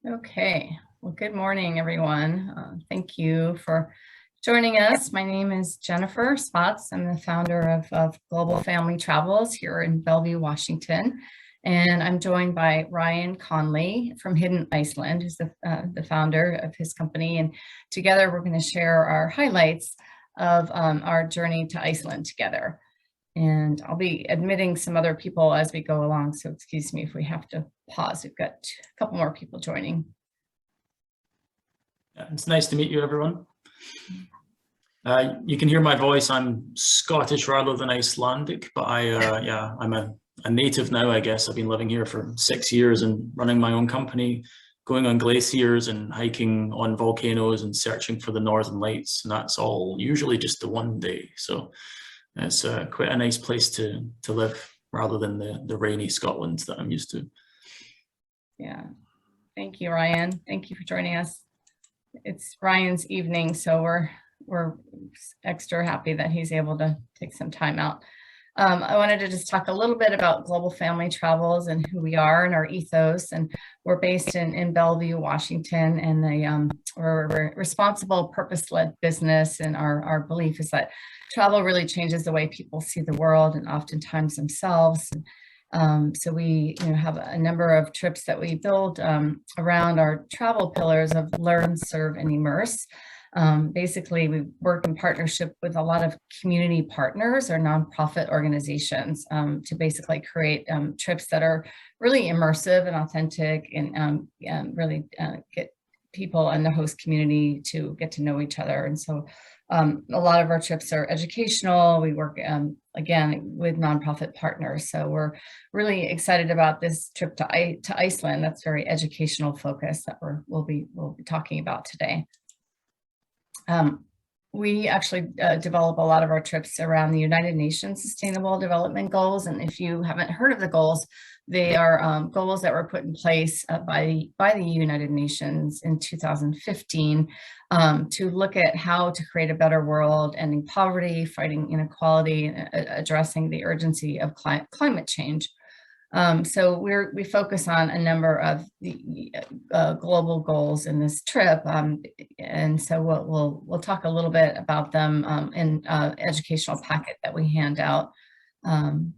Okay, well, good morning, everyone. Thank you for joining us. My name is Jennifer Spots. I'm the founder of Global Family Travels here in Bellevue, Washington. And I'm joined by Ryan Conley from Hidden Iceland, who's the founder of his company. And together we're going to share our highlights of our journey to Iceland together. And I'll be admitting some other people as we go along, so excuse me if we have to pause. We've got a couple more people joining. Yeah, it's nice to meet you, everyone. You can hear my voice. I'm Scottish rather than Icelandic, but I'm a native now, I guess. I've been living here for 6 years and running my own company, going on glaciers and hiking on volcanoes and searching for the northern lights. And that's all usually just the one day. So it's quite a nice place to live rather than the rainy Scotland that I'm used to. Yeah, thank you, Ryan. Thank you for joining us. It's Ryan's evening, so we're extra happy that he's able to take some time out. I wanted to just talk a little bit about Global Family Travels and who we are and our ethos. And we're based in Bellevue, Washington, and we're a responsible, purpose-led business. And our belief is that travel really changes the way people see the world and oftentimes themselves. So we have a number of trips that we build around our travel pillars of learn, serve, and immerse. Basically, we work in partnership with a lot of community partners or nonprofit organizations to basically create trips that are really immersive and authentic and really get people in the host community to get to know each other. And so a lot of our trips are educational. We work, again, with nonprofit partners. So we're really excited about this trip to Iceland. That's very educational focus that we'll be talking about today. We actually develop a lot of our trips around the United Nations Sustainable Development Goals. And if you haven't heard of the goals, they are goals that were put in place by the United Nations in 2015 to look at how to create a better world, ending poverty, fighting inequality, and addressing the urgency of climate change. So we focus on a number of the global goals in this trip, and so we'll talk a little bit about them in educational packet that we hand out. But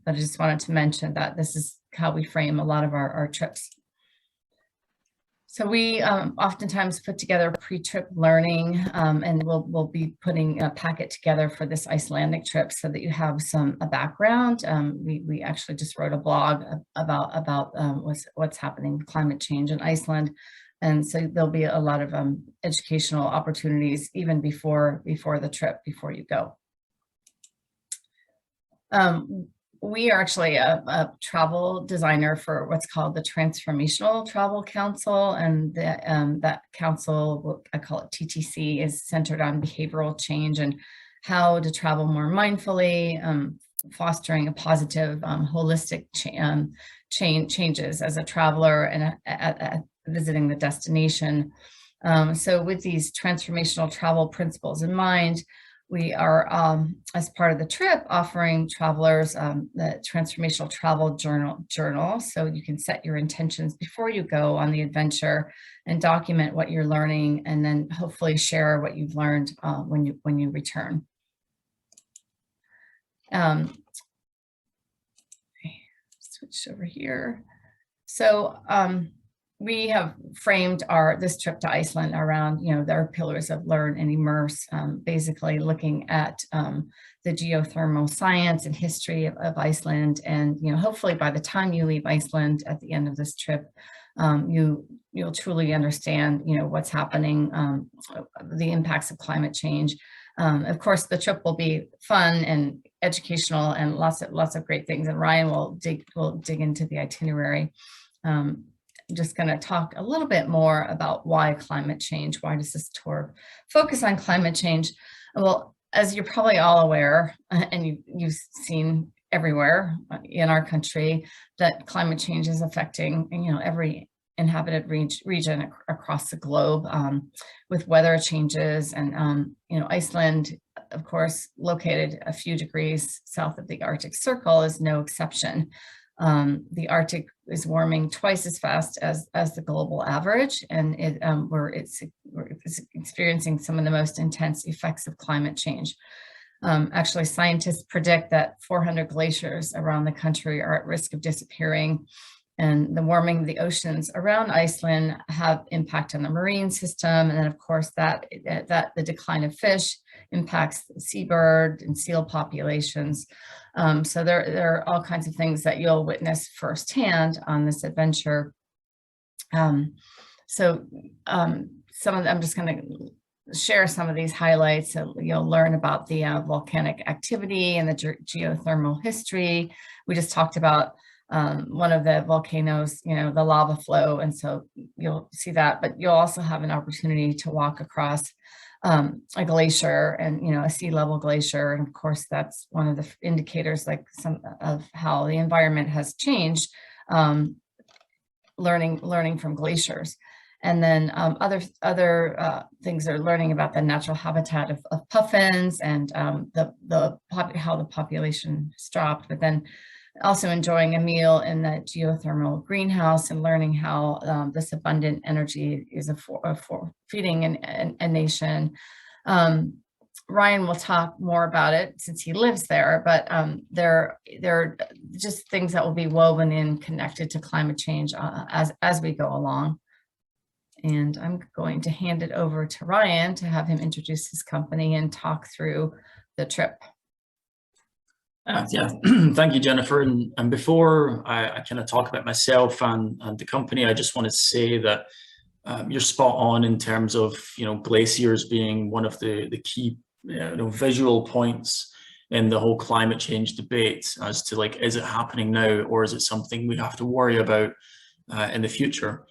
I just wanted to mention that this is how we frame a lot of our trips. So we oftentimes put together pre-trip learning, and we'll be putting a packet together for this Icelandic trip so that you have a background. We actually just wrote a blog about what's happening with climate change in Iceland, and so there'll be a lot of educational opportunities even before the trip, before you go. We are actually a travel designer for what's called the Transformational Travel Council, and that council, I call it TTC, is centered on behavioral change and how to travel more mindfully, fostering a positive, holistic changes as a traveler and visiting the destination. So with these transformational travel principles in mind, we are, as part of the trip, offering travelers the Transformational Travel Journal. So you can set your intentions before you go on the adventure and document what you're learning, and then hopefully share what you've learned when you return. Switch over here. So we have framed this trip to Iceland around, their pillars of learn and immerse, basically looking at the geothermal science and history of Iceland. And, hopefully by the time you leave Iceland at the end of this trip, you'll truly understand, what's happening, the impacts of climate change. Of course, the trip will be fun and educational and lots of great things. And Ryan will dig into the itinerary. I'm just going to talk a little bit more about why climate change. Why does this tour focus on climate change? Well, as you're probably all aware, and you've seen everywhere in our country, that climate change is affecting, every inhabited region across the globe, with weather changes. And, Iceland, of course, located a few degrees south of the Arctic Circle, is no exception. The Arctic is warming twice as fast as the global average, and we're experiencing some of the most intense effects of climate change. Actually, scientists predict that 400 glaciers around the country are at risk of disappearing, and the warming of the oceans around Iceland have impact on the marine system. And then of course that the decline of fish impacts seabird and seal populations. So there are all kinds of things that you'll witness firsthand on this adventure. I'm just going to share some of these highlights. So you'll learn about the volcanic activity and the geothermal history. We just talked about one of the volcanoes, the lava flow, and so you'll see that, but you'll also have an opportunity to walk across a glacier, and a sea level glacier, and of course that's one of the indicators, like some of how the environment has changed, learning from glaciers. And then other things are learning about the natural habitat of puffins, and how the population has dropped, but then also enjoying a meal in the geothermal greenhouse and learning how this abundant energy is for feeding a nation. Ryan will talk more about it since he lives there, but there are just things that will be woven in, connected to climate change as we go along. And I'm going to hand it over to Ryan to have him introduce his company and talk through the trip. Yeah, thank you, Jennifer. And before I kind of talk about myself and the company, I just want to say that you're spot on in terms of glaciers being one of the key visual points in the whole climate change debate, as to is it happening now, or is it something we have to worry about in the future?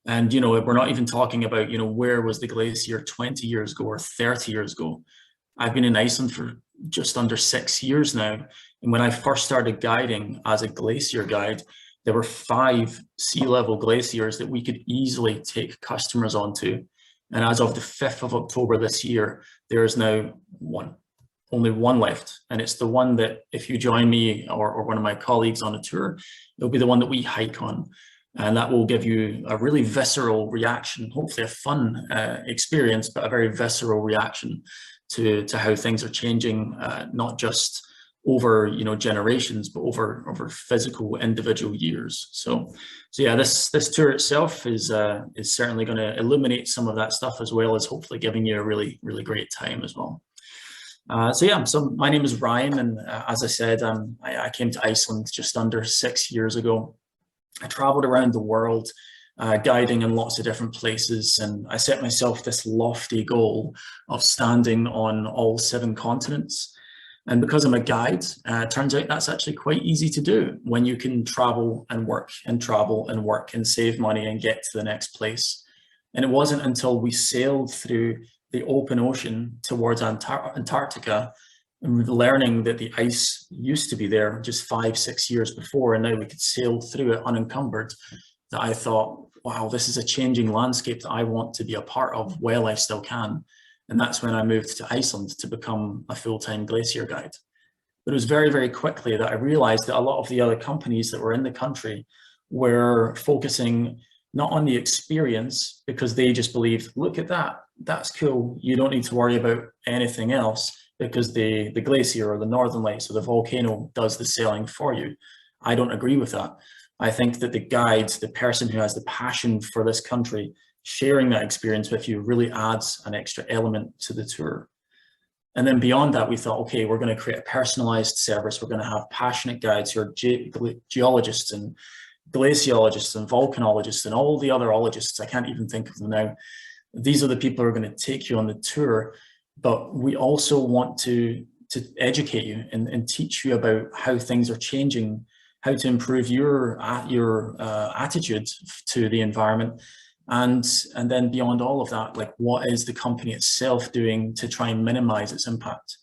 And we're not even talking about where was the glacier 20 years ago or 30 years ago. I've been in Iceland for just under 6 years now. And when I first started guiding as a glacier guide, there were 5 sea level glaciers that we could easily take customers onto. And as of the 5th of October this year, there is now only one left. And it's the one that if you join me or one of my colleagues on a tour, it'll be the one that we hike on. And that will give you a really visceral reaction, hopefully a fun experience, but a very visceral reaction to how things are changing, not just over generations, but over physical individual years. So yeah, this tour itself is certainly going to illuminate some of that stuff, as well as hopefully giving you a really great time as well. So my name is Ryan, and as I said, I came to Iceland just under 6 years ago. I traveled around the world, guiding in lots of different places, and I set myself this lofty goal of standing on all 7 continents. And because I'm a guide, it turns out that's actually quite easy to do when you can travel and work and travel and work and save money and get to the next place. And it wasn't until we sailed through the open ocean towards Antarctica, and learning that the ice used to be there just 5-6 years before, and now we could sail through it unencumbered, that I thought, wow, this is a changing landscape that I want to be a part of while I still can. And that's when I moved to Iceland to become a full-time glacier guide. But it was very quickly that I realized that a lot of the other companies that were in the country were focusing not on the experience, because they just believed, look at that, that's cool, you don't need to worry about anything else, because the glacier or the northern lights or the volcano does the sailing for you. I don't agree with that. I think that the guide, the person who has the passion for this country, sharing that experience with you really adds an extra element to the tour. And then beyond that, we thought, okay, we're going to create a personalized service. We're going to have passionate guides who are geologists and glaciologists and volcanologists and all the other ologists. I can't even think of them now. These are the people who are going to take you on the tour. But we also want to educate you and teach you about how things are changing, how to improve your attitude to the environment. And then beyond all of that, what is the company itself doing to try and minimize its impact?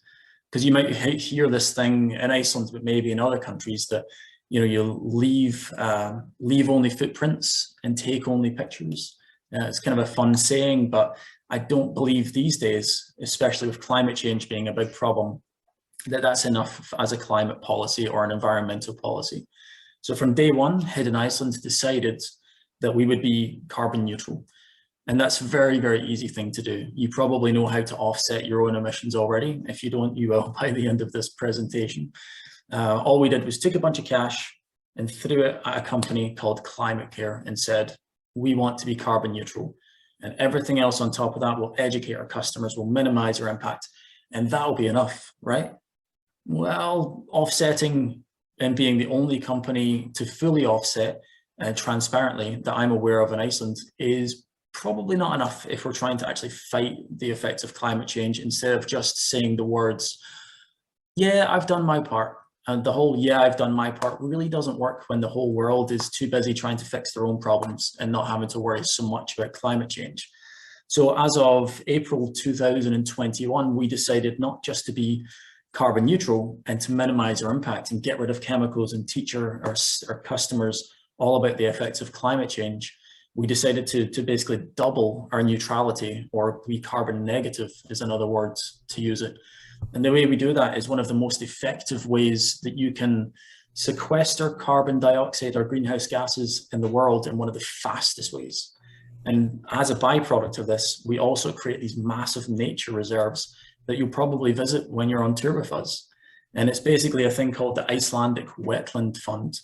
Because you might hear this thing in Iceland, but maybe in other countries, that you leave only footprints and take only pictures. It's kind of a fun saying, but I don't believe these days, especially with climate change being a big problem, that that's enough as a climate policy or an environmental policy. So from day one, Hidden Iceland decided that we would be carbon neutral. And that's a very, very easy thing to do. You probably know how to offset your own emissions already. If you don't, you will by the end of this presentation. All we did was took a bunch of cash and threw it at a company called Climate Care and said, we want to be carbon neutral. And everything else on top of that will educate our customers, will minimize our impact. And that'll be enough, right? Well, offsetting and being the only company to fully offset transparently that I'm aware of in Iceland is probably not enough if we're trying to actually fight the effects of climate change, instead of just saying the words, yeah, I've done my part. And the whole, yeah, I've done my part really doesn't work when the whole world is too busy trying to fix their own problems and not having to worry so much about climate change. So as of April 2021, we decided not just to be carbon neutral and to minimize our impact and get rid of chemicals and teach our customers all about the effects of climate change. We decided to basically double our neutrality, or be carbon negative is another word to use it. And the way we do that is one of the most effective ways that you can sequester carbon dioxide or greenhouse gases in the world, in one of the fastest ways. And as a byproduct of this, we also create these massive nature reserves that you'll probably visit when you're on tour with us. And it's basically a thing called the Icelandic Wetland Fund,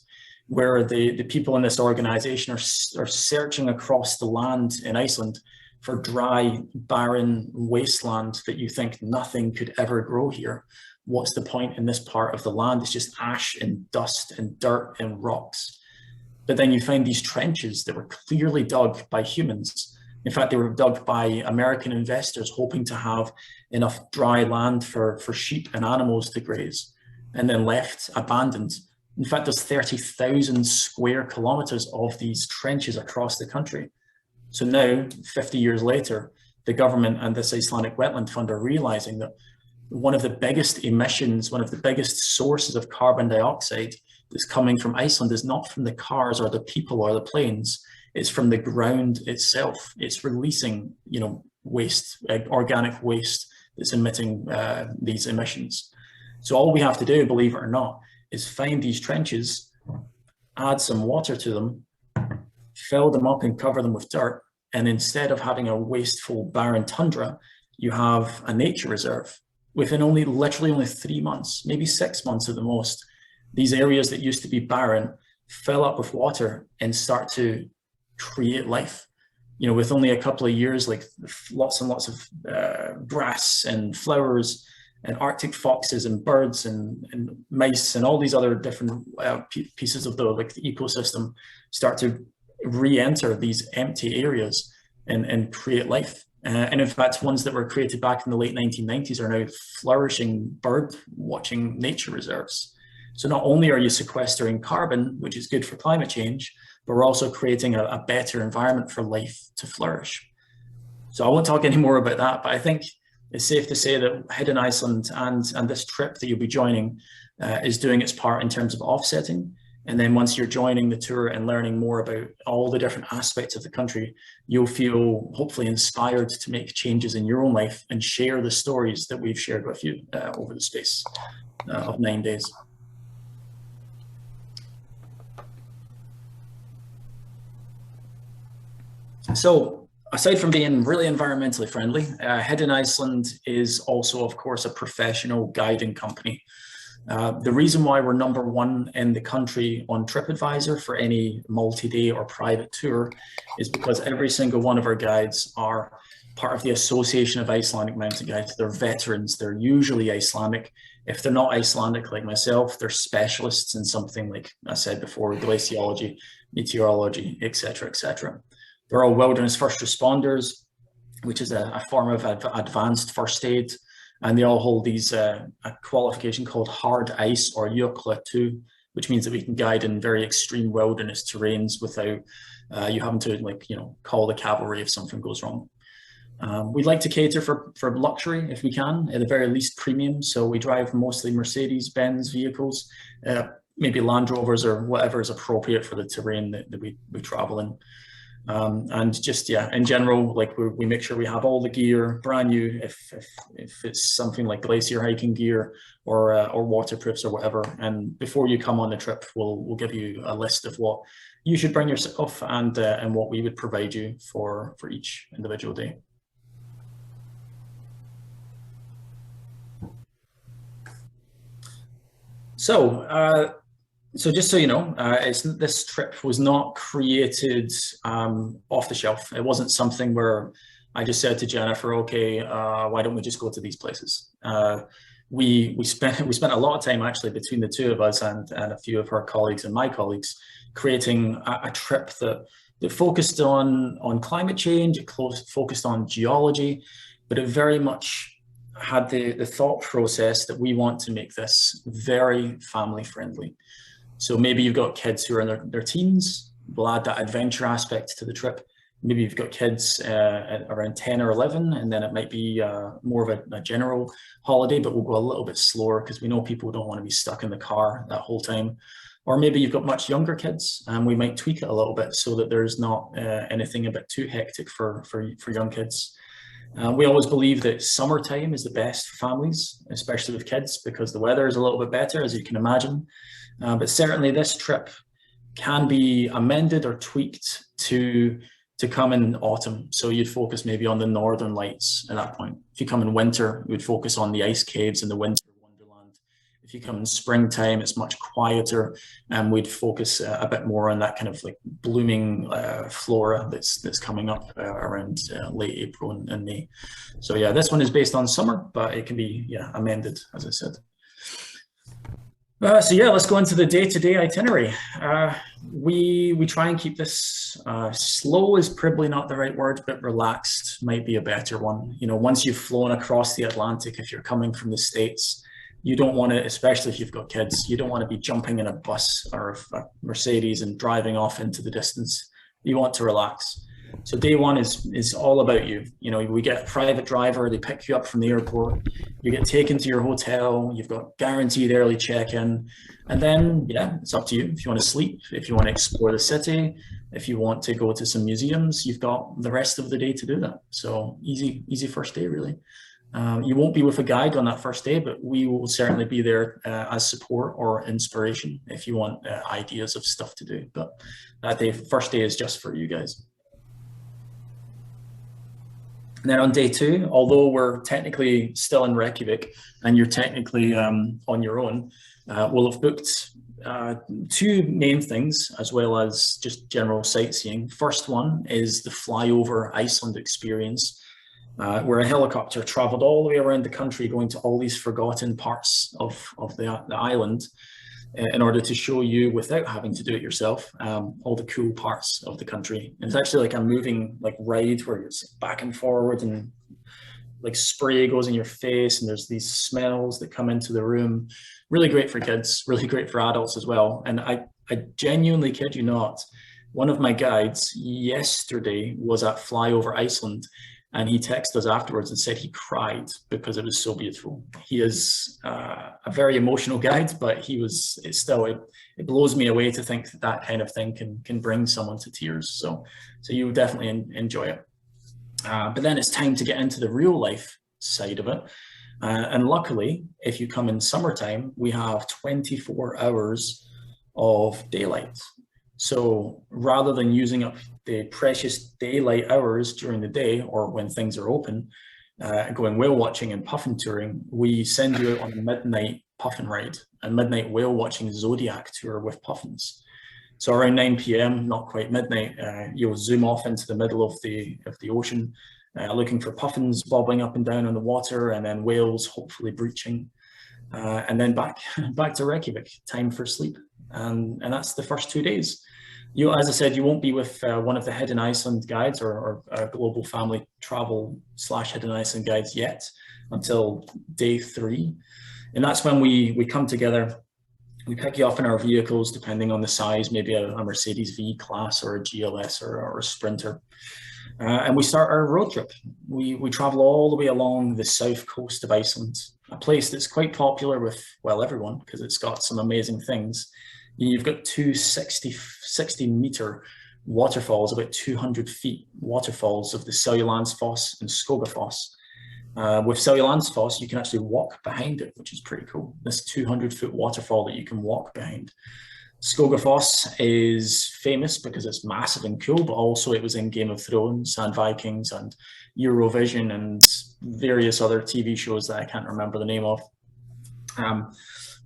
where the people in this organization are searching across the land in Iceland for dry, barren wasteland that you think nothing could ever grow here. What's the point in this part of the land? It's just ash and dust and dirt and rocks. But then you find these trenches that were clearly dug by humans. In fact, they were dug by American investors hoping to have enough dry land for sheep and animals to graze, and then left abandoned. In fact, there's 30,000 square kilometers of these trenches across the country. So now, 50 years later, the government and this Icelandic Wetland Fund are realizing that one of the biggest emissions, one of the biggest sources of carbon dioxide that's coming from Iceland is not from the cars or the people or the planes, it's from the ground itself. It's releasing, waste, organic waste that's emitting these emissions. So all we have to do, believe it or not, is find these trenches, add some water to them, fill them up and cover them with dirt. And instead of having a wasteful barren tundra, you have a nature reserve. Within literally only 3 months, maybe 6 months at the most, these areas that used to be barren fill up with water and start to create life. With only a couple of years, like lots and lots of grass and flowers and Arctic foxes and birds and mice and all these other different pieces of the ecosystem start to re-enter these empty areas and create life. And in fact, ones that were created back in the late 1990s are now flourishing bird watching nature reserves. So not only are you sequestering carbon, which is good for climate change, but we're also creating a better environment for life to flourish. So I won't talk any more about that, but I think it's safe to say that Hidden Iceland and this trip that you'll be joining is doing its part in terms of offsetting. And then once you're joining the tour and learning more about all the different aspects of the country, you'll feel hopefully inspired to make changes in your own life and share the stories that we've shared with you over the space of 9 days. So aside from being really environmentally friendly, Hidden Iceland is also, of course, a professional guiding company. The reason why we're #1 in the country on TripAdvisor for any multi-day or private tour is because every single one of our guides are part of the Association of Icelandic Mountain Guides. They're veterans, they're usually Icelandic. If they're not Icelandic like myself, they're specialists in something like I said before, glaciology, meteorology, etc., etc. They're all wilderness first responders, which is a form of advanced first aid. And they all hold these a qualification called hard ice or Jökla 2, which means that we can guide in very extreme wilderness terrains without you having to call the cavalry if something goes wrong. We'd like to cater for luxury if we can, at the very least premium. So we drive mostly Mercedes-Benz vehicles, maybe Land Rovers or whatever is appropriate for the terrain that we travel in. And just, yeah, in general, like we make sure we have all the gear brand new if it's something like glacier hiking gear or waterproofs or whatever. And before you come on the trip, we'll give you a list of what you should bring yourself and what we would provide you for each individual day. So just so you know, this trip was not created off the shelf. It wasn't something where I just said to Jennifer, okay, why don't we just go to these places? We spent a lot of time actually between the two of us and a few of her colleagues and my colleagues creating a trip that focused on climate change, it focused on geology, but it very much had the thought process that we want to make this very family friendly. So maybe you've got kids who are in their teens, we'll add that adventure aspect to the trip. Maybe you've got kids around 10 or 11, and then it might be more of a general holiday, but we'll go a little bit slower because we know people don't want to be stuck in the car that whole time. Or maybe you've got much younger kids, and we might tweak it a little bit so that there's not anything a bit too hectic for young kids. We always believe that summertime is the best for families, especially with kids, because the weather is a little bit better, as you can imagine. But certainly this trip can be amended or tweaked to come in autumn. So you'd focus maybe on the northern lights at that point. If you come in winter, you would focus on the ice caves and the winter wonderland. If you come in springtime, it's much quieter, and we'd focus a bit more on that kind of like blooming flora that's coming up around late April and May. So yeah, this one is based on summer, but it can be amended, as I said. So yeah, let's go into the day-to-day itinerary. We try and keep this slow is probably not the right word, but relaxed might be a better one. You know, once you've flown across the Atlantic, if you're coming from the States, you don't want to, especially if you've got kids, you don't want to be jumping in a bus or a Mercedes and driving off into the distance. You want to relax. So day one is all about you. You know, we get a private driver, they pick you up from the airport, you get taken to your hotel, you've got guaranteed early check-in, and then, yeah, it's up to you. If you want to sleep, if you want to explore the city, if you want to go to some museums, you've got the rest of the day to do that. So easy first day, really. You won't be with a guide on that first day, but we will certainly be there as support or inspiration if you want ideas of stuff to do. But that first day is just for you guys. And then on day two, although we're technically still in Reykjavik and you're technically on your own, we'll have booked two main things as well as just general sightseeing. First one is the flyover Iceland experience, where a helicopter traveled all the way around the country going to all these forgotten parts of the island in order to show you, without having to do it yourself, all the cool parts of the country. And it's actually like a moving ride where it's back and forward and like spray goes in your face and there's these smells that come into the room. Really great for kids, really great for adults as well. And I genuinely kid you not, one of my guides yesterday was at Flyover Iceland, and he texted us afterwards and said he cried because it was so beautiful. He is a very emotional guide, but it blows me away to think that kind of thing can bring someone to tears. So you would definitely enjoy it. But then it's time to get into the real life side of it. And luckily, if you come in summertime, we have 24 hours of daylight. So rather than using up the precious daylight hours during the day or when things are open, going whale watching and puffin touring, we send you out on a midnight puffin ride, a midnight whale watching zodiac tour with puffins. So around 9 p.m, not quite midnight, you'll zoom off into the middle of the ocean, looking for puffins bobbing up and down on the water, and then whales hopefully breaching, and then back to Reykjavik, time for sleep. And that's the first 2 days. As I said, you won't be with one of the Hidden Iceland guides or global family travel / Hidden Iceland guides yet until day 3. And that's when we come together. We pick you up in our vehicles, depending on the size, maybe a Mercedes V-Class or a GLS or a Sprinter. And we start our road trip. We travel all the way along the south coast of Iceland, a place that's quite popular with, well, everyone, because it's got some amazing things. You've got two 60-meter waterfalls, about 200 feet waterfalls of the Seljalandsfoss and Skogafoss. With Seljalandsfoss, you can actually walk behind it, which is pretty cool. This 200-foot waterfall that you can walk behind. Skogafoss is famous because it's massive and cool, but also it was in Game of Thrones and Vikings and Eurovision and various other TV shows that I can't remember the name of.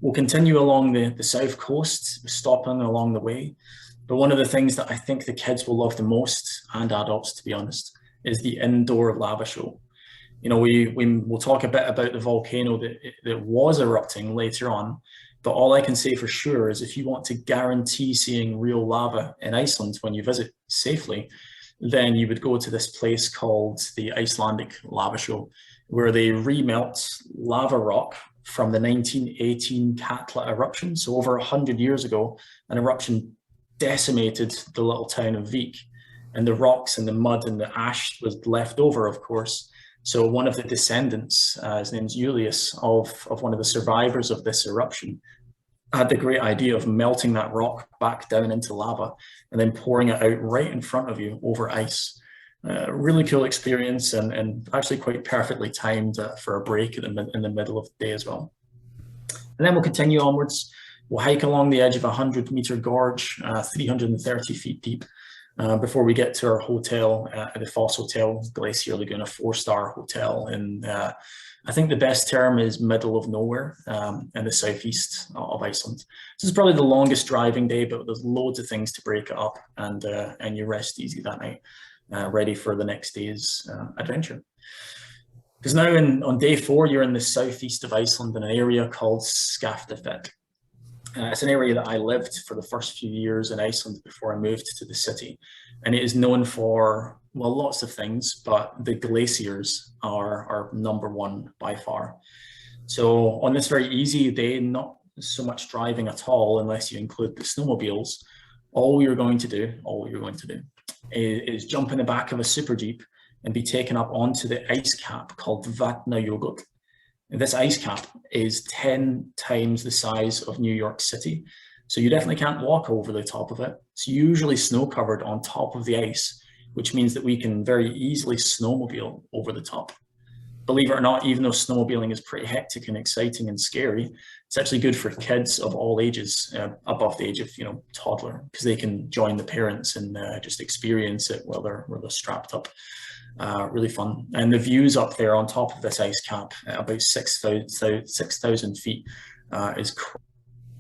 We'll continue along the south coast, stopping along the way. But one of the things that I think the kids will love the most, and adults to be honest, is the indoor lava show. You know, we'll talk a bit about the volcano that was erupting later on, but all I can say for sure is if you want to guarantee seeing real lava in Iceland when you visit safely, then you would go to this place called the Icelandic Lava Show, where they remelt lava rock from the 1918 Katla eruption. So over 100 years ago, an eruption decimated the little town of Vik, and the rocks and the mud and the ash was left over, of course. So one of the descendants, his name's Julius, of one of the survivors of this eruption, had the great idea of melting that rock back down into lava and then pouring it out right in front of you over ice. Really cool experience, and actually quite perfectly timed for a break in the middle of the day as well. And then we'll continue onwards. We'll hike along the edge of a 100-meter gorge, 330 feet deep, before we get to our hotel at the Foss Hotel, Glacier Lagoon, a 4-star hotel. And I think the best term is middle of nowhere in the southeast of Iceland. This is probably the longest driving day, but there's loads of things to break it up, and you rest easy that night, ready for the next day's adventure. Because now on day 4, you're in the southeast of Iceland in an area called Skaftafell. It's an area that I lived for the first few years in Iceland before I moved to the city. And it is known for, well, lots of things, but the glaciers are number one by far. So on this very easy day, not so much driving at all, unless you include the snowmobiles, all you're going to do is jump in the back of a super jeep and be taken up onto the ice cap called Vatnajökull. This ice cap is 10 times the size of New York City. So you definitely can't walk over the top of it. It's usually snow covered on top of the ice, which means that we can very easily snowmobile over the top. Believe it or not, even though snowmobiling is pretty hectic and exciting and scary, it's actually good for kids of all ages, above the age of, toddler, because they can join the parents and just experience it while they're strapped up. Really fun. And the views up there on top of this ice cap at about 6,000 feet is crazy.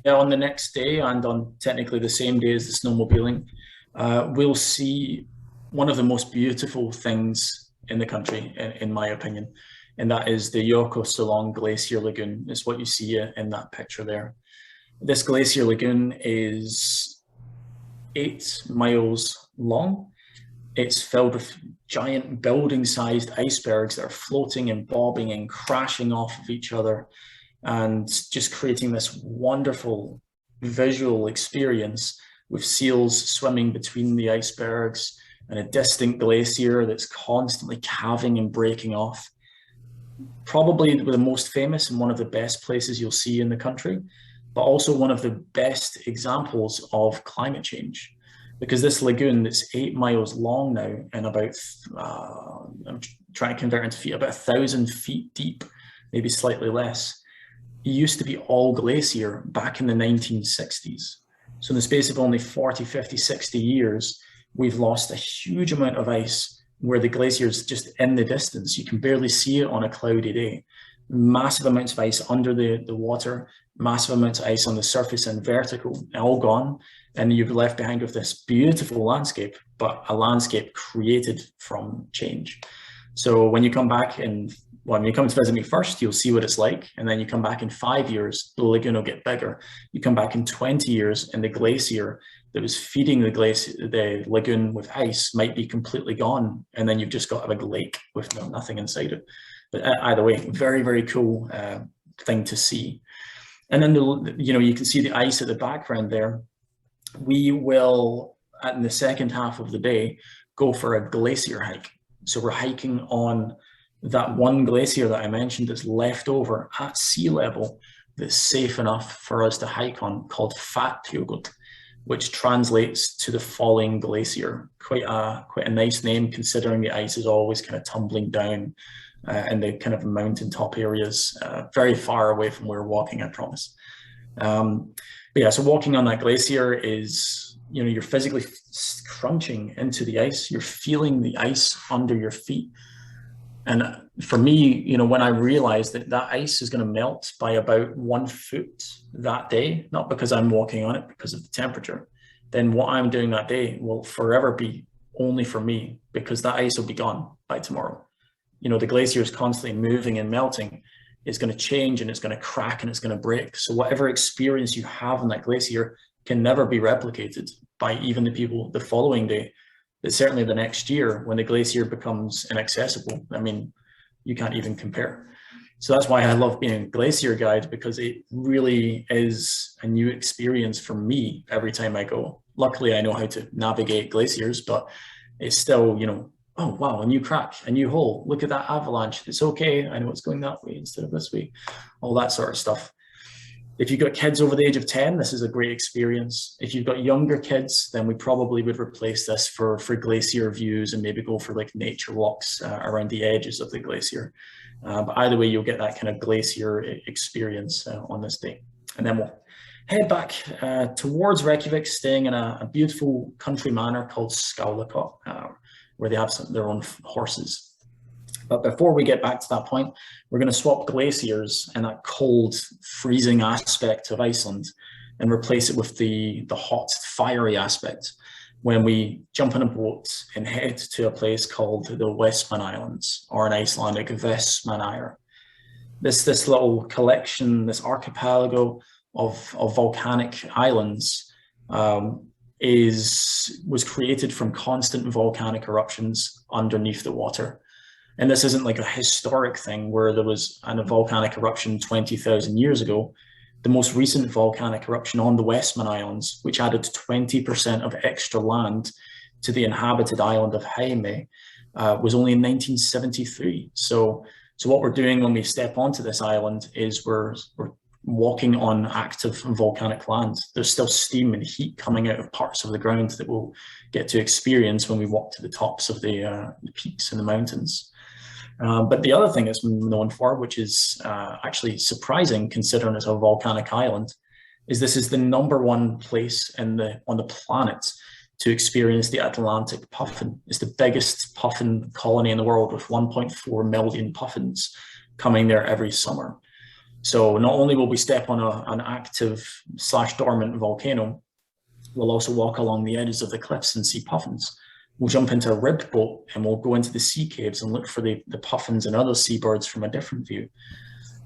On the next day, and on technically the same day as the snowmobiling, we'll see one of the most beautiful things in the country, in my opinion, and that is the Jökulsárlón Glacier Lagoon. Is what you see in that picture there. This glacier lagoon is 8 miles long. It's filled with giant building-sized icebergs that are floating and bobbing and crashing off of each other, and just creating this wonderful visual experience with seals swimming between the icebergs and a distant glacier that's constantly calving and breaking off. Probably the most famous and one of the best places you'll see in the country, but also one of the best examples of climate change. Because this lagoon that's 8 miles long now and about, I'm trying to convert into feet, about 1,000 feet deep, maybe slightly less, it used to be all glacier back in the 1960s. So in the space of only 40, 50, 60 years, we've lost a huge amount of ice where the glacier is just in the distance. You can barely see it on a cloudy day. Massive amounts of ice under the water, massive amounts of ice on the surface and vertical, all gone. And you're left behind with this beautiful landscape, but a landscape created from change. So when you come back when you come to visit me first, you'll see what it's like. And then you come back in 5 years, the lagoon will get bigger. You come back in 20 years and the glacier that was feeding the lagoon with ice might be completely gone. And then you've just got a big lake with nothing inside it. But either way, very, very cool thing to see. And then, you can see the ice at the background there. We will, in the second half of the day, go for a glacier hike. So we're hiking on that one glacier that I mentioned that's left over at sea level that's safe enough for us to hike on, called Vatnajökull. which translates to the falling glacier. Quite a nice name, considering the ice is always kind of tumbling down in the kind of mountaintop areas, very far away from where we're walking, I promise. But yeah, so walking on that glacier is, you know, you're physically crunching into the ice. You're feeling the ice under your feet. And for me, you know, when I realized that that ice is going to melt by about 1 foot that day, not because I'm walking on it, because of the temperature, then what I'm doing that day will forever be only for me, because that ice will be gone by tomorrow. You know, the glacier is constantly moving and melting. It's going to change, and it's going to crack, and it's going to break. So whatever experience you have on that glacier can never be replicated by even the people the following day. But certainly the next year, when the glacier becomes inaccessible, I mean, you can't even compare. So that's why I love being a glacier guide, because it really is a new experience for me every time I go. Luckily, I know how to navigate glaciers, but it's still, you know, oh, wow, a new crack, a new hole. Look at that avalanche. It's okay. I know it's going that way instead of this way. All that sort of stuff. If you've got kids over the age of 10, this is a great experience. If you've got younger kids, then we probably would replace this for glacier views and maybe go for like nature walks around the edges of the glacier. But either way, you'll get that kind of glacier experience on this day. And then we'll head back towards Reykjavik, staying in a beautiful country manor called Skálakot, where they have their own horses. But before we get back to that point, we're going to swap glaciers and that cold, freezing aspect of Iceland and replace it with the hot, fiery aspect when we jump on a boat and head to a place called the Westman Islands, or in Icelandic, Vestmannaeyjar. This little collection, this archipelago of volcanic islands was created from constant volcanic eruptions underneath the water. And this isn't like a historic thing where there was a volcanic eruption 20,000 years ago. The most recent volcanic eruption on the Westman Islands, which added 20% of extra land to the inhabited island of Heimaey, was only in 1973. So what we're doing when we step onto this island is we're walking on active volcanic land. There's still steam and heat coming out of parts of the ground that we'll get to experience when we walk to the tops of the peaks and the mountains. But the other thing it's known for, which is actually surprising considering it's a volcanic island, is this is the #1 place on the planet to experience the Atlantic puffin. It's the biggest puffin colony in the world, with 1.4 million puffins coming there every summer. So not only will we step on an active / dormant volcano, we'll also walk along the edges of the cliffs and see puffins. We'll jump into a ribbed boat and we'll go into the sea caves and look for the puffins and other seabirds from a different view.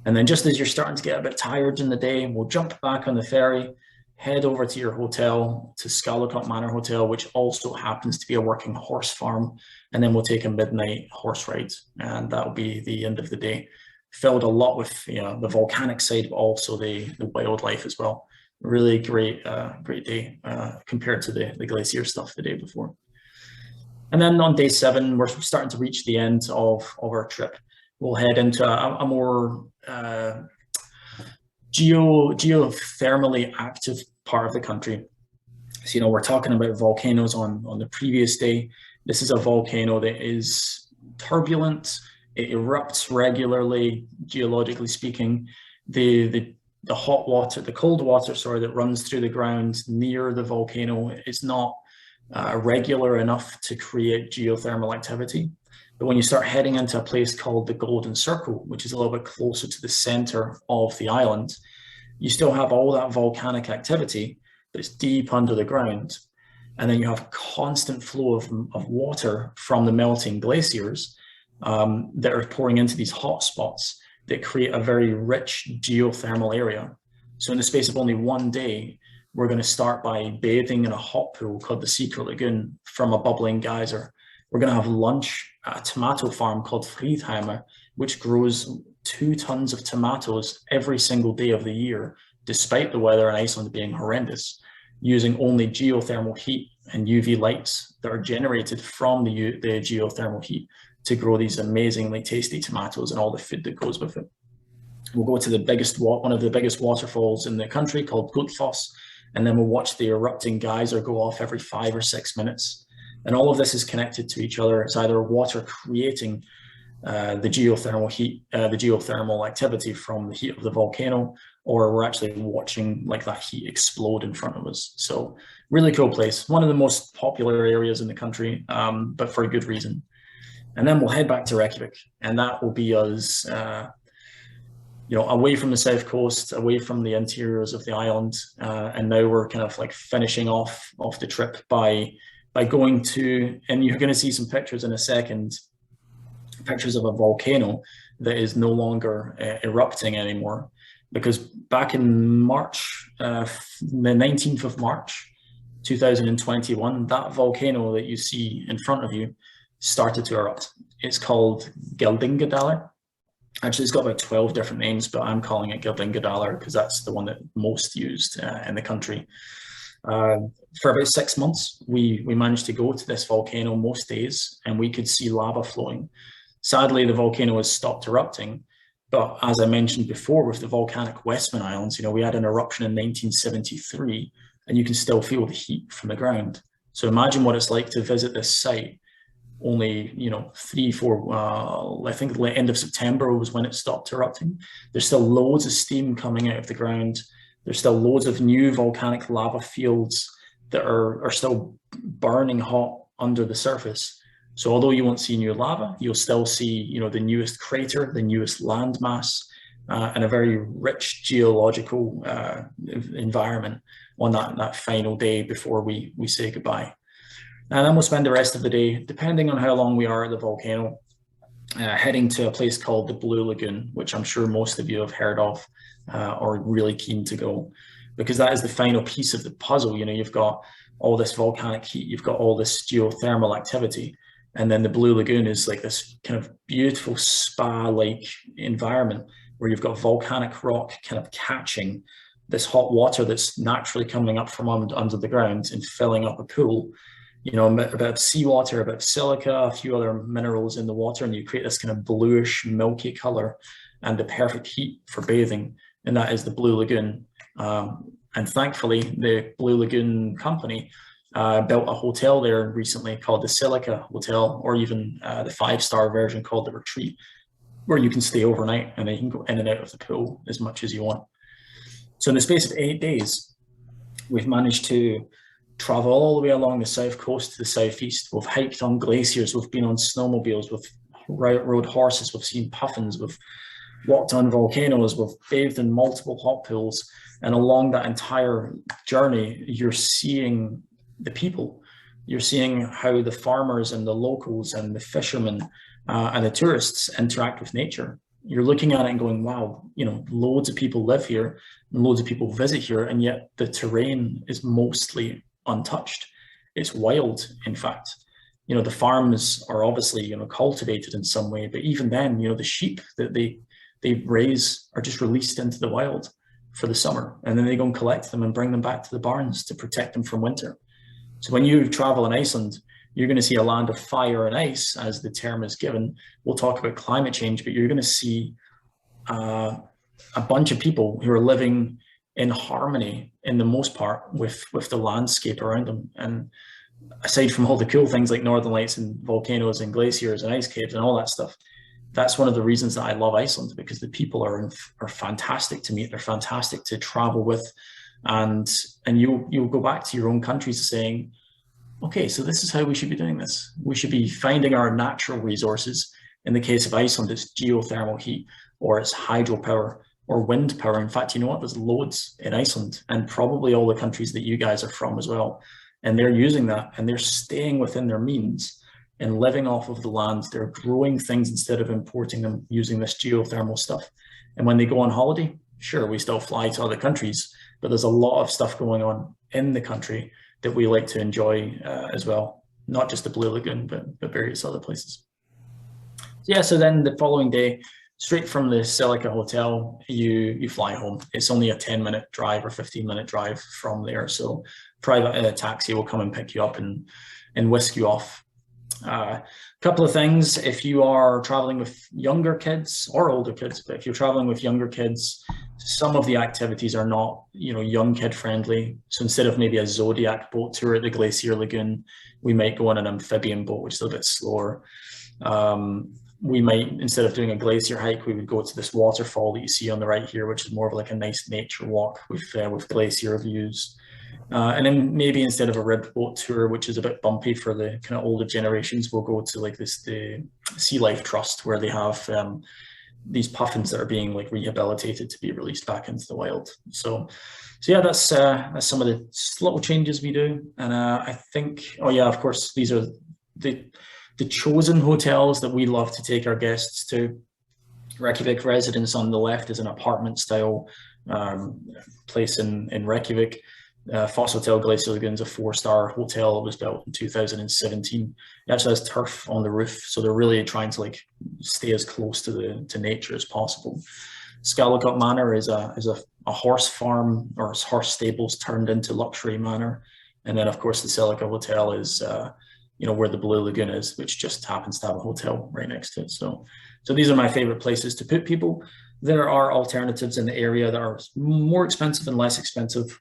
And then just as you're starting to get a bit tired in the day, we'll jump back on the ferry, head over to your hotel, to Skálakot Manor Hotel, which also happens to be a working horse farm. And then we'll take a midnight horse ride, and that'll be the end of the day. Filled a lot with, you know, the volcanic side, but also the wildlife as well. Really great day compared to the glacier stuff the day before. And then on day 7, we're starting to reach the end of our trip. We'll head into a more geothermally active part of the country. So, you know, we're talking about volcanoes on the previous day. This is a volcano that is turbulent. It erupts regularly, geologically speaking. The cold water, that runs through the ground near the volcano is not regular enough to create geothermal activity. But when you start heading into a place called the Golden Circle, which is a little bit closer to the center of the island, you still have all that volcanic activity that's deep under the ground. And then you have a constant flow of water from the melting glaciers that are pouring into these hot spots that create a very rich geothermal area. So in the space of only 1 day, we're going to start by bathing in a hot pool called the Secret Lagoon from a bubbling geyser. We're going to have lunch at a tomato farm called Friedheimer, which grows 2 tons of tomatoes every single day of the year, despite the weather in Iceland being horrendous, using only geothermal heat and UV lights that are generated from the geothermal heat to grow these amazingly tasty tomatoes and all the food that goes with it. We'll go to one of the biggest waterfalls in the country called Gullfoss, And then we'll watch the erupting geyser go off every 5 or 6 minutes. And all of this is connected to each other. It's either water creating the geothermal heat, the geothermal activity from the heat of the volcano, or we're actually watching like that heat explode in front of us. So really cool place. One of the most popular areas in the country, but for a good reason. And then we'll head back to Reykjavik, and that will be us, away from the south coast, away from the interiors of the island. And now we're kind of like finishing off the trip by going to, and you're going to see some pictures in a second, pictures of a volcano that is no longer erupting anymore. Because back in March, the 19th of March, 2021, that volcano that you see in front of you started to erupt. It's called Geldingadalur. Actually, it's got about 12 different names, but I'm calling it Geldingadalur because that's the one that most used in the country. For about 6 months, we managed to go to this volcano most days, and we could see lava flowing. Sadly, the volcano has stopped erupting, but as I mentioned before, with the volcanic Westman Islands, we had an eruption in 1973, and you can still feel the heat from the ground. So imagine what it's like to visit this site only, 3, 4, I think the end of September was when it stopped erupting. There's still loads of steam coming out of the ground. There's still loads of new volcanic lava fields that are still burning hot under the surface. So although you won't see new lava, you'll still see, the newest crater, the newest landmass, and a very rich geological environment on that final day before we say goodbye. And then we'll spend the rest of the day, depending on how long we are at the volcano, heading to a place called the Blue Lagoon, which I'm sure most of you have heard of or are really keen to go, because that is the final piece of the puzzle. You've got all this volcanic heat, you've got all this geothermal activity, and then the Blue Lagoon is like this kind of beautiful spa-like environment where you've got volcanic rock kind of catching this hot water that's naturally coming up from under the ground and filling up a pool. A bit of seawater, a bit of silica, a few other minerals in the water, and you create this kind of bluish, milky color and the perfect heat for bathing. And that is the Blue Lagoon. And thankfully, the Blue Lagoon company built a hotel there recently called the Silica Hotel, or even the 5-star version called the Retreat, where you can stay overnight and then you can go in and out of the pool as much as you want. So in the space of 8 days, we've managed to travel all the way along the south coast to the southeast. We've hiked on glaciers, we've been on snowmobiles, we've rode horses, we've seen puffins, we've walked on volcanoes, we've bathed in multiple hot pools. And along that entire journey, you're seeing the people. You're seeing how the farmers and the locals and the fishermen and the tourists interact with nature. You're looking at it and going, wow, loads of people live here, and loads of people visit here, and yet the terrain is mostly untouched. It's wild, in fact. The farms are obviously, cultivated in some way, but even then, the sheep that they raise are just released into the wild for the summer, and then they go and collect them and bring them back to the barns to protect them from winter. So when you travel in Iceland, you're going to see a land of fire and ice, as the term is given. We'll talk about climate change, but you're going to see a bunch of people who are living in harmony, in the most part, with the landscape around them. And aside from all the cool things like northern lights and volcanoes and glaciers and ice caves and all that stuff, that's one of the reasons that I love Iceland, because the people are fantastic to meet. They're fantastic to travel with, and you'll go back to your own countries saying, okay, so this is how we should be doing this. We should be finding our natural resources. In the case of Iceland, it's geothermal heat, or it's hydropower, or wind power. In fact, you know what? There's loads in Iceland, and probably all the countries that you guys are from as well. And they're using that, and they're staying within their means and living off of the land. They're growing things instead of importing them, using this geothermal stuff. And when they go on holiday, sure, we still fly to other countries, but there's a lot of stuff going on in the country that we like to enjoy as well. Not just the Blue Lagoon, but various other places. So then the following day, straight from the Silica Hotel, you fly home. It's only a 10-minute drive or 15-minute drive from there. So private taxi will come and pick you up and whisk you off. A couple of things: if you are traveling with younger kids or older kids, but if you're traveling with younger kids, some of the activities are not, young kid friendly. So instead of maybe a Zodiac boat tour at the Glacier Lagoon, we might go on an amphibian boat, which is a bit slower. We might, instead of doing a glacier hike, we would go to this waterfall that you see on the right here, which is more of like a nice nature walk with glacier views. And then maybe instead of a ribbed boat tour, which is a bit bumpy for the kind of older generations, we'll go to like the Sea Life Trust, where they have these puffins that are being like rehabilitated to be released back into the wild. So yeah, that's some of the little changes we do. And I think, oh yeah, of course, these are the chosen hotels that we love to take our guests to. Reykjavik Residence on the left is an apartment style place in Reykjavik. Foss Hotel Glacier Lagoon is a 4-star hotel. It was built in 2017. It actually has turf on the roof, so they're really trying to like stay as close to nature as possible. Scallowcup Manor is a horse farm or horse stables turned into luxury manor, and then of course the Celica Hotel is where the Blue Lagoon is, which just happens to have a hotel right next to it. So these are my favorite places to put people. There are alternatives in the area that are more expensive and less expensive,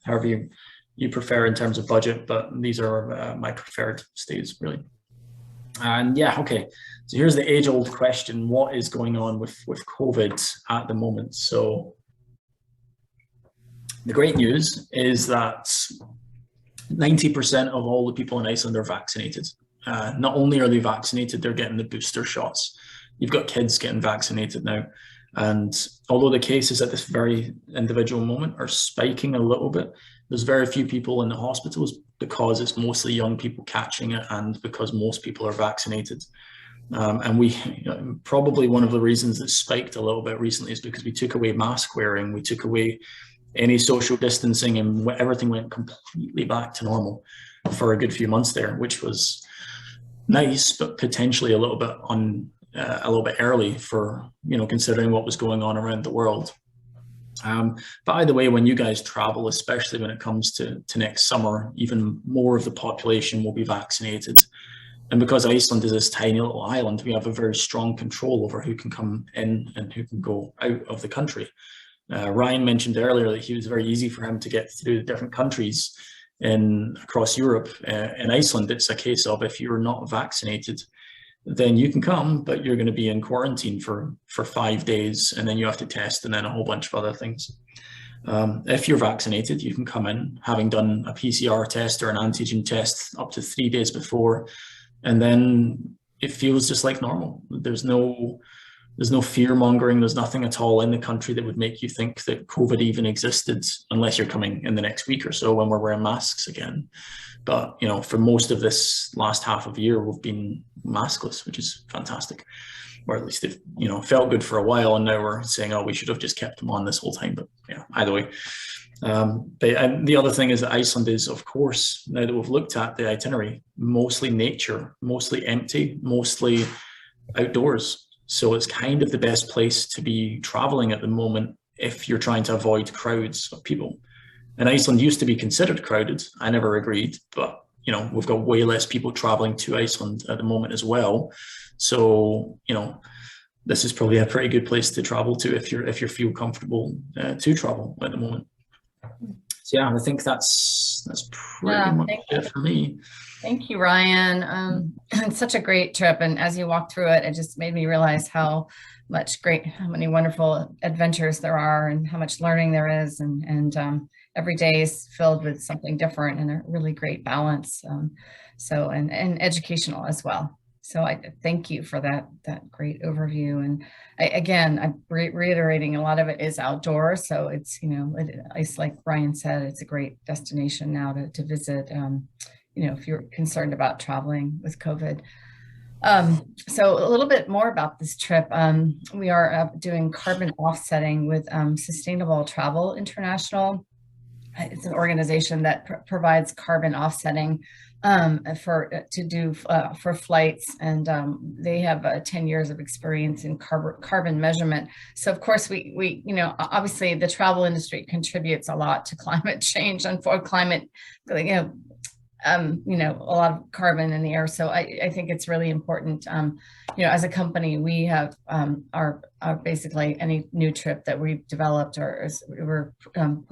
however you prefer in terms of budget, but these are my preferred stays, really. And yeah, okay, so here's the age-old question: what is going on with COVID at the moment? So the great news is that 90% of all the people in Iceland are vaccinated. Not only are they vaccinated, they're getting the booster shots. You've got kids getting vaccinated now. And although the cases at this very individual moment are spiking a little bit, there's very few people in the hospitals because it's mostly young people catching it and because most people are vaccinated. And we probably one of the reasons it spiked a little bit recently is because we took away mask wearing, we took away any social distancing, and everything went completely back to normal for a good few months there, which was nice, but potentially a little bit early for, considering what was going on around the world. But either way, when you guys travel, especially when it comes to next summer, even more of the population will be vaccinated. And because Iceland is this tiny little island, we have a very strong control over who can come in and who can go out of the country. Ryan mentioned earlier that it was very easy for him to get through the different countries across Europe. In Iceland, it's a case of if you're not vaccinated, then you can come, but you're going to be in quarantine for 5 days, and then you have to test, and then a whole bunch of other things. If you're vaccinated, you can come in having done a PCR test or an antigen test up to 3 days before, and then it feels just like normal. There's no fear mongering. There's nothing at all in the country that would make you think that COVID even existed, unless you're coming in the next week or so when we're wearing masks again. But, for most of this last half of the year, we've been maskless, which is fantastic. Or at least it, felt good for a while. And now we're saying, oh, we should have just kept them on this whole time. But yeah, either way. But the other thing is that Iceland is, of course, now that we've looked at the itinerary, mostly nature, mostly empty, mostly outdoors. So it's kind of the best place to be traveling at the moment if you're trying to avoid crowds of people. And Iceland used to be considered crowded. I never agreed, but we've got way less people traveling to Iceland at the moment as well. So this is probably a pretty good place to travel to if you feel comfortable to travel at the moment. So yeah, I think that's pretty much it for me. Thank you, Ryan. It's such a great trip. And as you walk through it, it just made me realize how many wonderful adventures there are and how much learning there is. And every day is filled with something different and a really great balance. And educational as well. So I thank you for that great overview. And I'm reiterating, a lot of it is outdoors. So it's, it's like Ryan said, it's a great destination now to visit. If you're concerned about traveling with COVID. So a little bit more about this trip. We are doing carbon offsetting with Sustainable Travel International. It's an organization that provides carbon offsetting for flights, and they have 10 years of experience in carbon measurement. So of course we obviously the travel industry contributes a lot to climate change and for climate, you know, a lot of carbon in the air. So I think it's really important. You know, as a company, we have our basically any new trip that we've developed or we're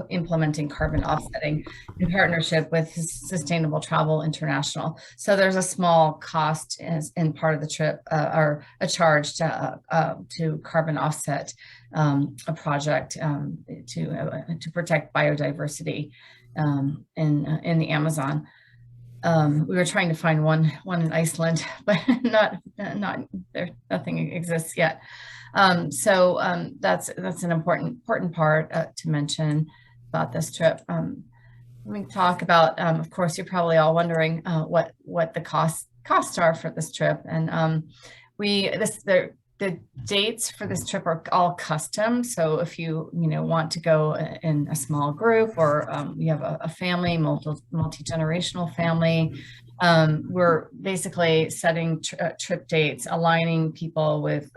implementing carbon offsetting in partnership with Sustainable Travel International. So there's a small cost in part of the trip or a charge to carbon offset a project to protect biodiversity in the Amazon. We were trying to find one in Iceland, but not there. Nothing exists yet. So that's an important part to mention about this trip. Let me talk about. Of course, you're probably all wondering what the costs are for this trip, and the dates for this trip are all custom. So if you want to go in a small group or you have a family, multi-generational family, we're basically setting trip dates, aligning people with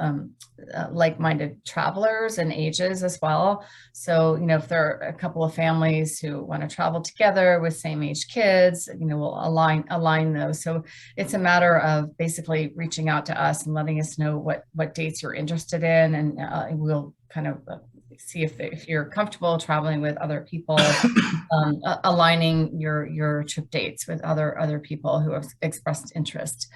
like-minded travelers and ages as well. So, if there are a couple of families who want to travel together with same age kids, we'll align those. So it's a matter of basically reaching out to us and letting us know what dates you're interested in, and we'll kind of see if you're comfortable traveling with other people, aligning your trip dates with other people who have expressed interest.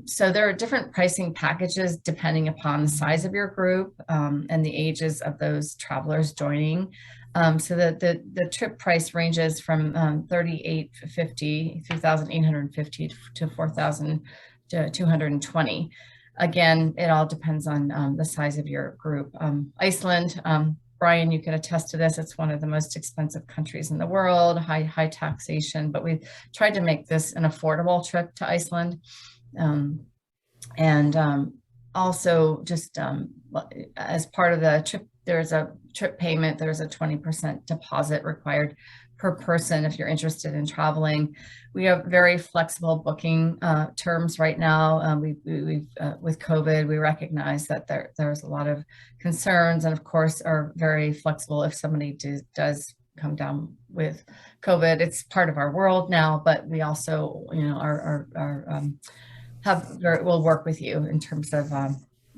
So there are different pricing packages depending upon the size of your group and the ages of those travelers joining. So the trip price ranges from $3,850 to $4,220. Again, it all depends on the size of your group. Iceland, Brian, you could attest to this. It's one of the most expensive countries in the world, high taxation, but we've tried to make this an affordable trip to Iceland. Also just as part of the trip, there's a trip payment, there's a 20% deposit required per person if you're interested in traveling. We have very flexible booking terms right now. We've with COVID, we recognize that there's a lot of concerns, and of course are very flexible if somebody does come down with COVID. It's part of our world now, but we also, we'll work with you in terms of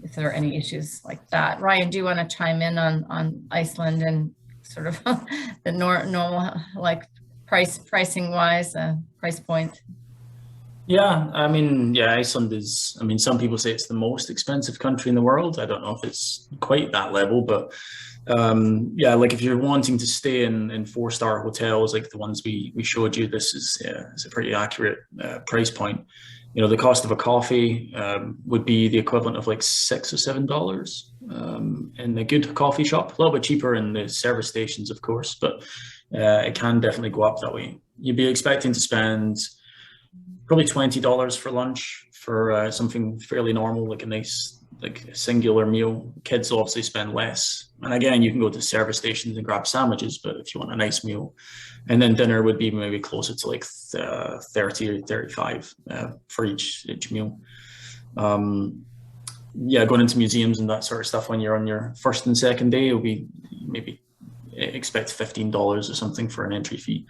if there are any issues like that. Ryan, do you want to chime in on Iceland and sort of the normal, like pricing wise, price point? Yeah, Iceland is, some people say it's the most expensive country in the world. I don't know if it's quite that level, but like if you're wanting to stay in 4-star hotels, like the ones we showed you, this is a pretty accurate price point. The cost of a coffee would be the equivalent of like $6 or $7 in a good coffee shop. A little bit cheaper in the service stations, of course, but it can definitely go up that way. You'd be expecting to spend probably $20 for lunch for something fairly normal, like a nice, like a singular meal. Kids obviously spend less. And again, you can go to service stations and grab sandwiches, but if you want a nice meal, and then dinner would be maybe closer to like 30 or 35 for each meal. Going into museums and that sort of stuff when you're on your first and second day, it'll be maybe expect $15 or something for an entry fee.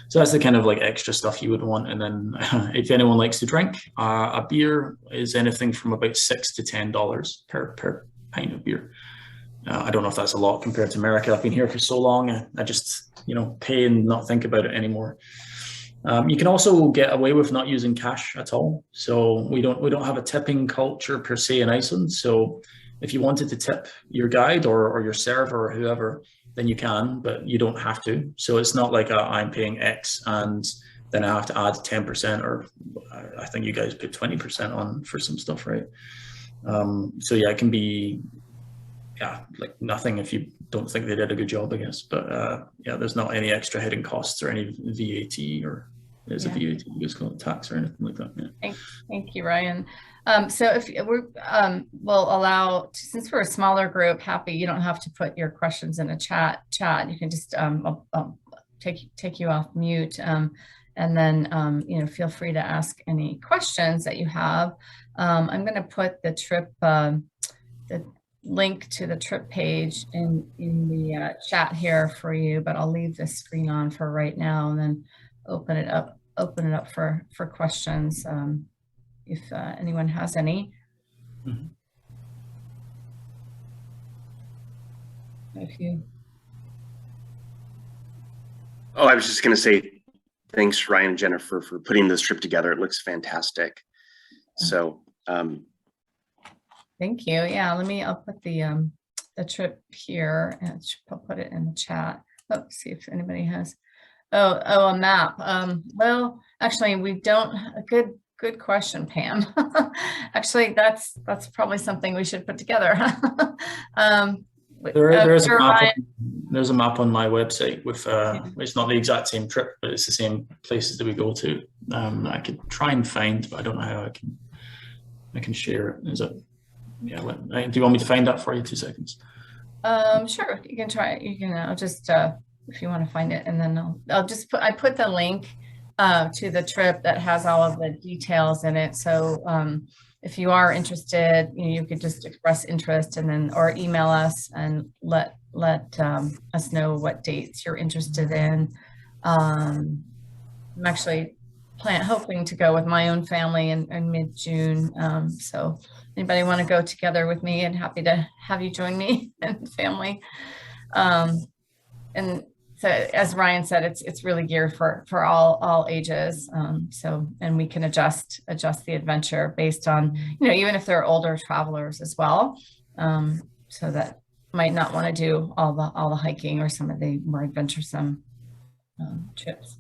So that's the kind of like extra stuff you would want. And then if anyone likes to drink, a beer is anything from about $6 to $10 per pint of beer. I don't know if that's a lot compared to America. I've been here for so long, I just pay and not think about it anymore. You can also get away with not using cash at all. So we don't have a tipping culture per se in Iceland. So if you wanted to tip your guide or your server or whoever, then you can, but you don't have to. So it's not like I'm paying X and then I have to add 10%, or I think you guys put 20% on for some stuff, right? It can be like nothing if you don't think they did a good job, I guess. But there's not any extra hidden costs or any VAT, or there's a VAT, you just call it tax or anything like that. Yeah. Thank you, Ryan. So if we'll allow, since we're a smaller group, you don't have to put your questions in a chat. You can just take you off mute, and then feel free to ask any questions that you have. I'm going to put the trip, the link to the trip page in the chat here for you, but I'll leave the screen on for right now and then open it up open it up for questions if anyone has any. Mhm. If you, Oh, I was just going to say thanks, Ryan and Jennifer, for putting this trip together. It looks fantastic. So, thank you. Yeah, I'll put the trip here and I'll put it in the chat. Oh, see if anybody has. Oh, a map. Well, actually, we don't. A good question, Pam. Actually, that's probably something we should put together. There's a map on my website with it's not the exact same trip, but it's the same places that we go to. I could try and find, but I don't know how I can share it. Is it? Yeah. Do you want me to find that for you? 2 seconds. Sure, you can try it. You can. I'll just if you want to find it, and then I'll just put. I put the link to the trip that has all of the details in it. So if you are interested, you could just express interest and then or email us and let us know what dates you're interested in. I'm actually hoping to go with my own family in mid-June. So anybody want to go together with me, and happy to have you join me and family. And so as Ryan said, it's really geared for all ages. So, and we can adjust the adventure based on, even if they're older travelers as well. So that might not want to do all the hiking or some of the more adventuresome trips.